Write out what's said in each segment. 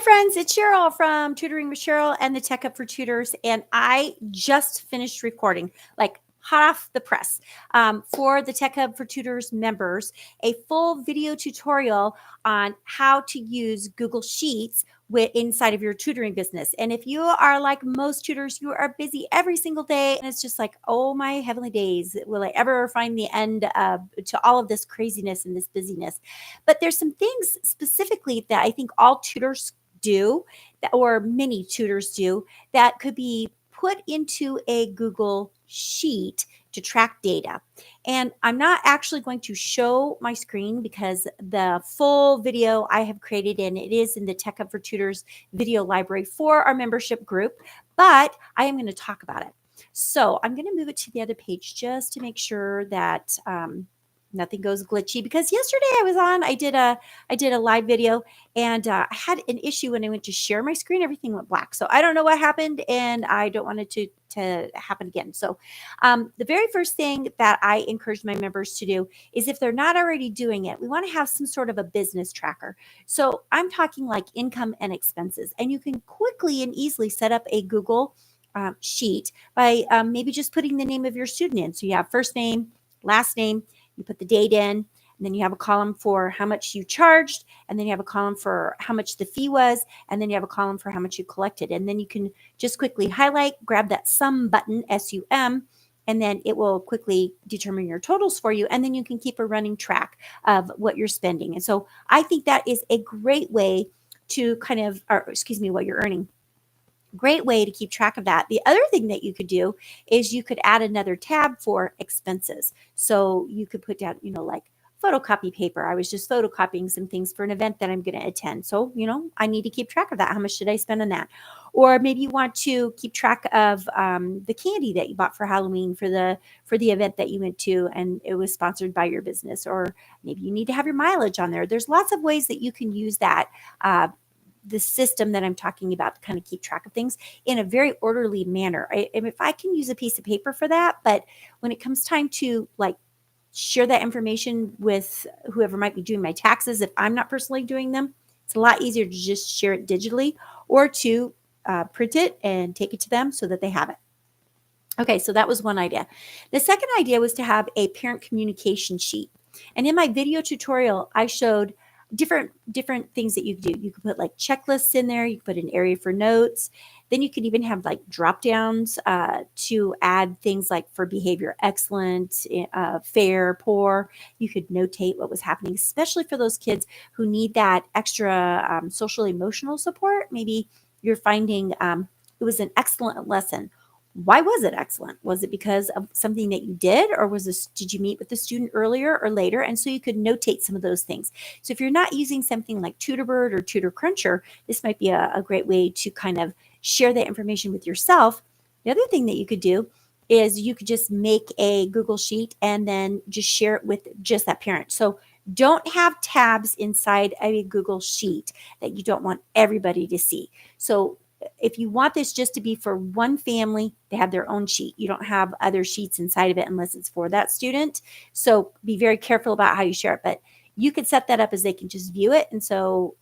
friends, it's Sheryl from Tutoring with Sheryl and the Tech Up for Tutors. And I just finished recording, like hot off the press, for the Tech Hub for Tutors members, a full video tutorial on how to use Google Sheets inside of your tutoring business. And if you are like most tutors, you are busy every single day. And it's just like, oh my heavenly days, will I ever find the end to all of this craziness and this busyness? But there's some things specifically that I think all tutors do, or many tutors do, that could be put into a Google Sheet to track data. And I'm not actually going to show my screen because the full video I have created, and it is in the Tech Hub for Tutors video library for our membership group, but I am going to talk about it. So I'm going to move it to the other page just to make sure that nothing goes glitchy, because yesterday I did a live video, and I had an issue when I went to share my screen. Everything went black. So I don't know what happened, and I don't want it to happen again. So the very first thing that I encourage my members to do is, if they're not already doing it, we want to have some sort of a business tracker. So I'm talking like income and expenses, and you can quickly and easily set up a Google sheet by maybe just putting the name of your student in. So you have first name, last name, you put the date in, and then you have a column for how much you charged, and then you have a column for how much the fee was, and then you have a column for how much you collected. And then you can just quickly highlight, grab that sum button, SUM, and then it will quickly determine your totals for you. And then you can keep a running track of what you're spending. And so I think that is a great way to what you're earning. Great way to keep track of that. The other thing that you could do is you could add another tab for expenses. So you could put down, like photocopy paper. I was just photocopying some things for an event that I'm going to attend. So, I need to keep track of that. How much did I spend on that? Or maybe you want to keep track of the candy that you bought for Halloween for the event that you went to, and it was sponsored by your business. Or maybe you need to have your mileage on there. There's lots of ways that you can use that the system that I'm talking about to kind of keep track of things in a very orderly manner. If I can use a piece of paper for that, but when it comes time to share that information with whoever might be doing my taxes, if I'm not personally doing them, it's a lot easier to just share it digitally, or to print it and take it to them so that they have it. Okay, so that was one idea. The second idea was to have a parent communication sheet. And in my video tutorial, I showed different things that you could do. You could put checklists in there. You could put an area for notes. Then you could even have drop downs to add things like for behavior excellent, fair, poor. You could notate what was happening, especially for those kids who need that extra social emotional support. Maybe you're finding it was an excellent lesson. Why was it excellent? Was it because of something that you did, or did you meet with the student earlier or later? And so you could notate some of those things. So if you're not using something like Tutorbird or Tutor Cruncher, this might be a great way to kind of share that information with yourself. The other thing that you could do is you could just make a Google Sheet and then just share it with just that parent. So don't have tabs inside a Google Sheet that you don't want everybody to see. So if you want this just to be for one family, they have their own sheet. You don't have other sheets inside of it unless it's for that student. So be very careful about how you share it. But you could set that up as they can just view it. And so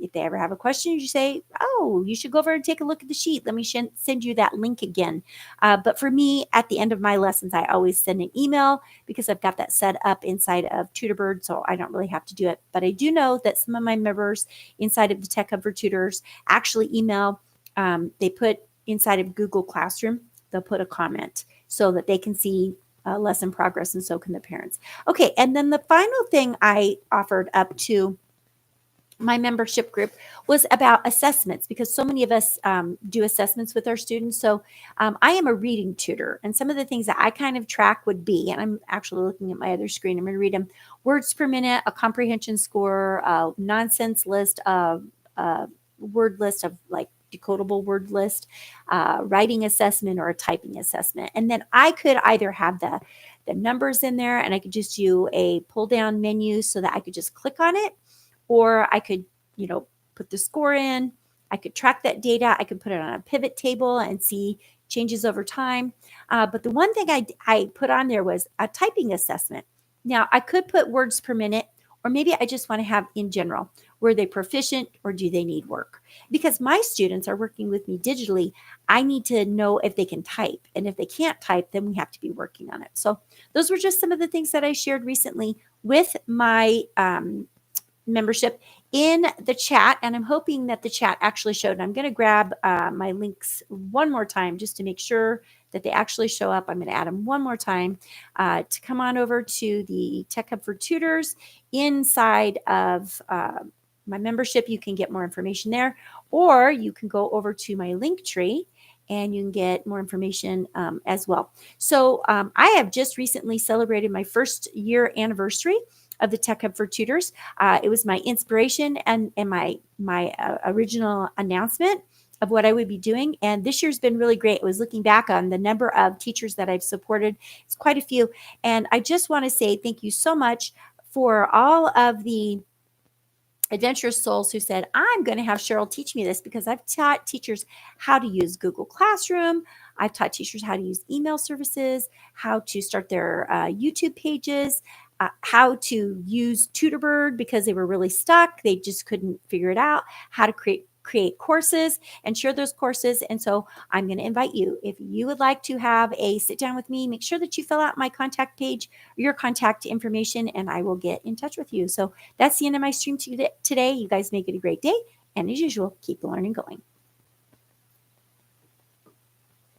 if they ever have a question, you say, oh, you should go over and take a look at the sheet. Let me send you that link again. But for me, at the end of my lessons, I always send an email because I've got that set up inside of Tutorbird, so I don't really have to do it. But I do know that some of my members inside of the Tech Hub for Tutors actually email. They put inside of Google Classroom, they'll put a comment so that they can see lesson progress, and so can the parents. Okay, and then the final thing I offered up to my membership group was about assessments, because so many of us do assessments with our students. So I am a reading tutor, and some of the things that I kind of track would be, and I'm actually looking at my other screen, I'm going to read them: words per minute, a comprehension score, a nonsense list, a word list of decodable word list, writing assessment, or a typing assessment. And then I could either have the numbers in there, and I could just do a pull down menu so that I could just click on it, or I could, put the score in. I could track that data. I could put it on a pivot table and see changes over time. But the one thing I put on there was a typing assessment. Now I could put words per minute, or maybe I just want to have in general, were they proficient or do they need work? Because my students are working with me digitally. I need to know if they can type. And if they can't type, then we have to be working on it. So those were just some of the things that I shared recently with my membership in the chat, and I'm hoping that the chat actually showed. And I'm going to grab my links one more time just to make sure that they actually show up. I'm going to add them one more time to come on over to the Tech Hub for Tutors inside of my membership. You can get more information there, or you can go over to my link tree and you can get more information as well. So I have just recently celebrated my first year anniversary of the Tech Hub for Tutors. It was my inspiration and my original announcement of what I would be doing. And this year's been really great. I was looking back on the number of teachers that I've supported. It's quite a few. And I just want to say thank you so much for all of the adventurous souls who said, I'm going to have Sheryl teach me this, because I've taught teachers how to use Google Classroom. I've taught teachers how to use email services, how to start their YouTube pages, how to use Tutorbird because they were really stuck. They just couldn't figure it out, how to create courses and share those courses. And so I'm going to invite you, if you would like to have a sit down with me, make sure that you fill out my contact page, your contact information, and I will get in touch with you. So that's the end of my stream today. You guys make it a great day. And as usual, keep the learning going.